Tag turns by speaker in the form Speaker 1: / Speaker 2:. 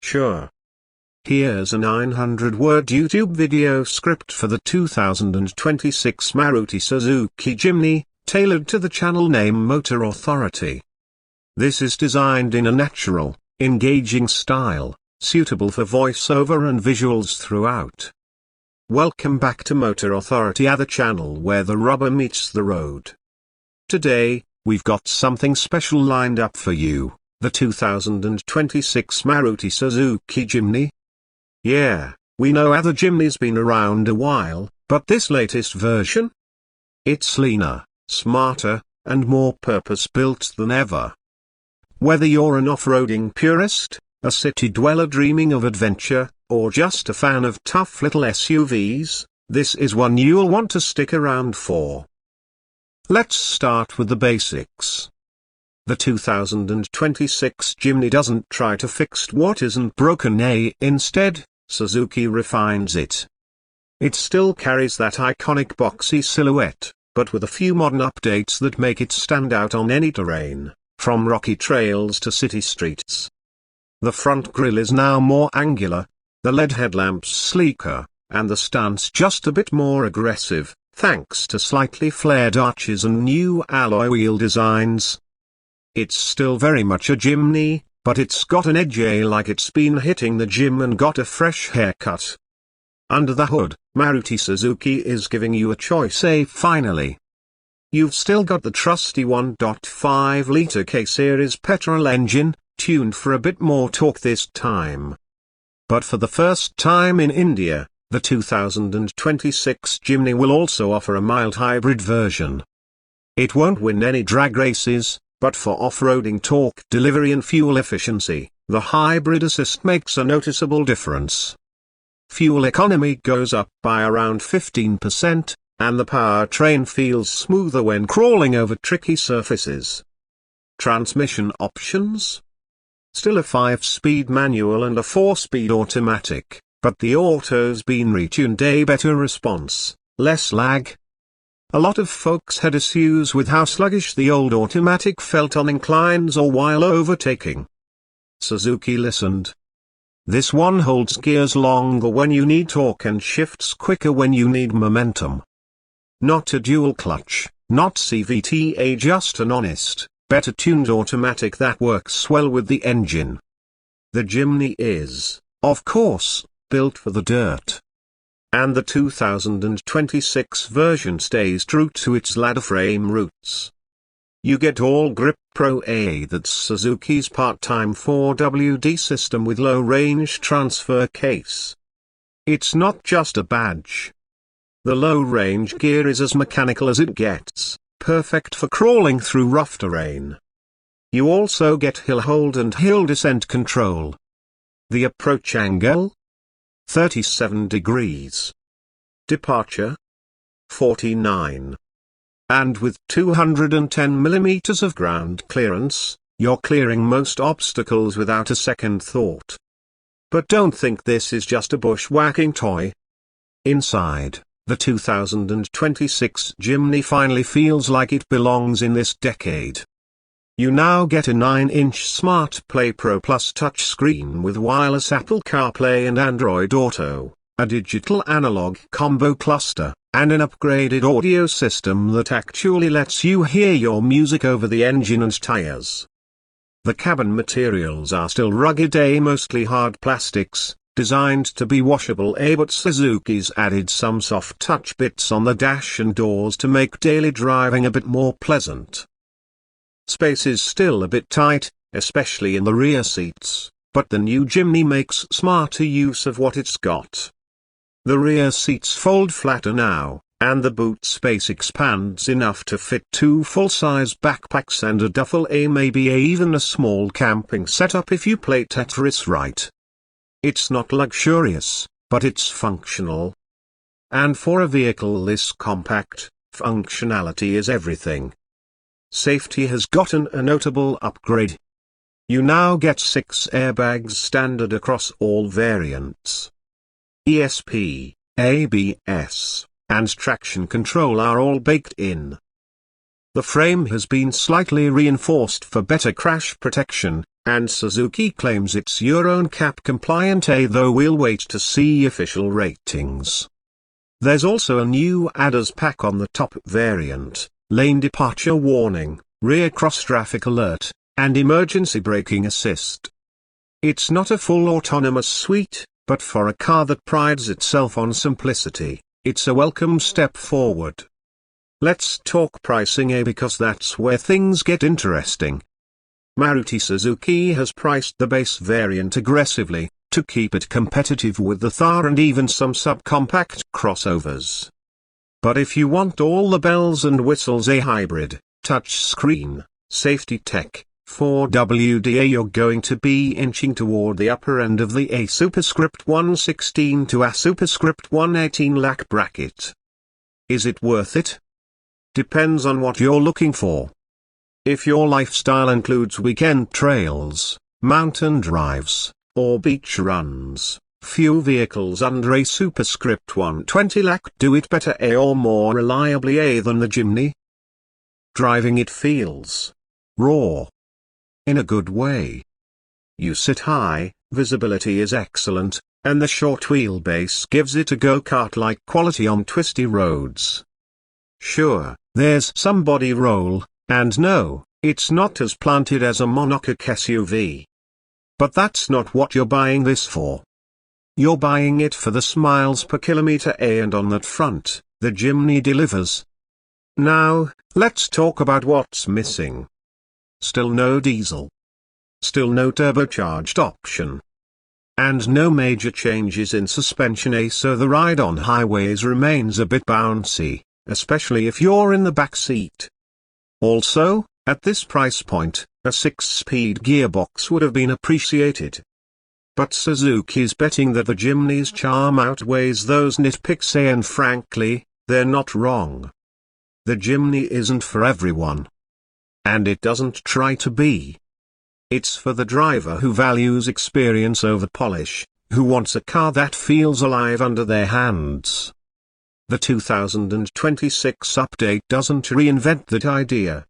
Speaker 1: Sure. Here's a 900-word YouTube video script for the 2026 Maruti Suzuki Jimny, tailored to the channel name Motor Authority. This is designed in a natural, engaging style, suitable for voiceover and visuals throughout. Welcome back to Motor Authority, the channel where the rubber meets the road. Today, we've got something special lined up for you, the 2026 Maruti Suzuki Jimny. Yeah, we know the Jimny's been around a while, but this latest version? It's leaner, smarter, and more purpose-built than ever. Whether you're an off-roading purist, a city dweller dreaming of adventure, or just a fan of tough little SUVs, this is one you'll want to stick around for. Let's start with the basics. The 2026 Jimny doesn't try to fix what isn't broken. Instead, Suzuki refines it. It still carries that iconic boxy silhouette, but with a few modern updates that make it stand out on any terrain, from rocky trails to city streets. The front grille is now more angular, the LED headlamps sleeker, and the stance just a bit more aggressive, thanks to slightly flared arches and new alloy wheel designs. It's still very much a Jimny, but it's got an edge like it's been hitting the gym and got a fresh haircut. Under the hood, Maruti Suzuki is giving you a choice. Finally. You've still got the trusty 1.5-litre K-series petrol engine, tuned for a bit more torque this time. But for the first time in India, the 2026 Jimny will also offer a mild hybrid version. It won't win any drag races, but for off-roading torque delivery and fuel efficiency, the hybrid assist makes a noticeable difference. Fuel economy goes up by around 15%, and the powertrain feels smoother when crawling over tricky surfaces. Transmission options? Still a 5-speed manual and a 4-speed automatic, but the auto's been retuned. Better response, less lag. A lot of folks had issues with how sluggish the old automatic felt on inclines or while overtaking. Suzuki listened. This one holds gears longer when you need torque and shifts quicker when you need momentum. Not a dual clutch, not CVT, just an honest, better tuned automatic that works well with the engine. The Jimny is, of course, built for the dirt. And the 2026 version stays true to its ladder frame roots. You get All Grip Pro A, that's Suzuki's part-time 4WD system with low-range transfer case. It's not just a badge. The low-range gear is as mechanical as it gets, perfect for crawling through rough terrain. You also get hill hold and hill descent control. The approach angle? 37 degrees. Departure? 49. And with 210 millimeters of ground clearance, you're clearing most obstacles without a second thought. But don't think this is just a bushwhacking toy. Inside, the 2026 Jimny finally feels like it belongs in this decade. You now get a 9-inch Smart Play Pro Plus touchscreen with wireless Apple CarPlay and Android Auto, a digital analog combo cluster, and an upgraded audio system that actually lets you hear your music over the engine and tires. The cabin materials are still rugged, mostly hard plastics, designed to be washable, but Suzuki's added some soft touch bits on the dash and doors to make daily driving a bit more pleasant. Space is still a bit tight, especially in the rear seats, but the new Jimny makes smarter use of what it's got. The rear seats fold flatter now, and the boot space expands enough to fit 2 full-size backpacks and a duffel, maybe even a small camping setup if you play Tetris right. It's not luxurious, but it's functional. And for a vehicle this compact, functionality is everything. Safety has gotten a notable upgrade. You now get 6 airbags standard across all variants. ESP, ABS, and traction control are all baked in. The frame has been slightly reinforced for better crash protection, And Suzuki claims it's Euro NCAP compliant, though we'll wait to see official ratings. There's also a new ADAS pack on the top variant, lane departure warning, rear cross traffic alert, and emergency braking assist. It's not a full autonomous suite, but for a car that prides itself on simplicity, it's a welcome step forward. Let's talk pricing, because that's where things get interesting. Maruti Suzuki has priced the base variant aggressively, to keep it competitive with the Thar and even some subcompact crossovers. But if you want all the bells and whistles, a hybrid, touchscreen, safety tech, 4WD, you're going to be inching toward the upper end of the A superscript 116 to A superscript 118 lakh bracket. Is it worth it? Depends on what you're looking for. If your lifestyle includes weekend trails, mountain drives, or beach runs, few vehicles under a superscript 120 lakh do it better or more reliably than the Jimny. Driving it feels raw. In a good way. You sit high, visibility is excellent, and the short wheelbase gives it a go-kart-like quality on twisty roads. Sure, there's some body roll, and no, it's not as planted as a monocoque SUV. But that's not what you're buying this for. You're buying it for the smiles per kilometer, and on that front, the Jimny delivers. Now, let's talk about what's missing. Still no diesel. Still no turbocharged option. And no major changes in suspension, so the ride on highways remains a bit bouncy, especially if you're in the back seat. Also, at this price point, a 6-speed gearbox would have been appreciated. But Suzuki's betting that the Jimny's charm outweighs those nitpicks, and frankly, they're not wrong. The Jimny isn't for everyone. And it doesn't try to be. It's for the driver who values experience over polish, who wants a car that feels alive under their hands. The 2026 update doesn't reinvent that idea.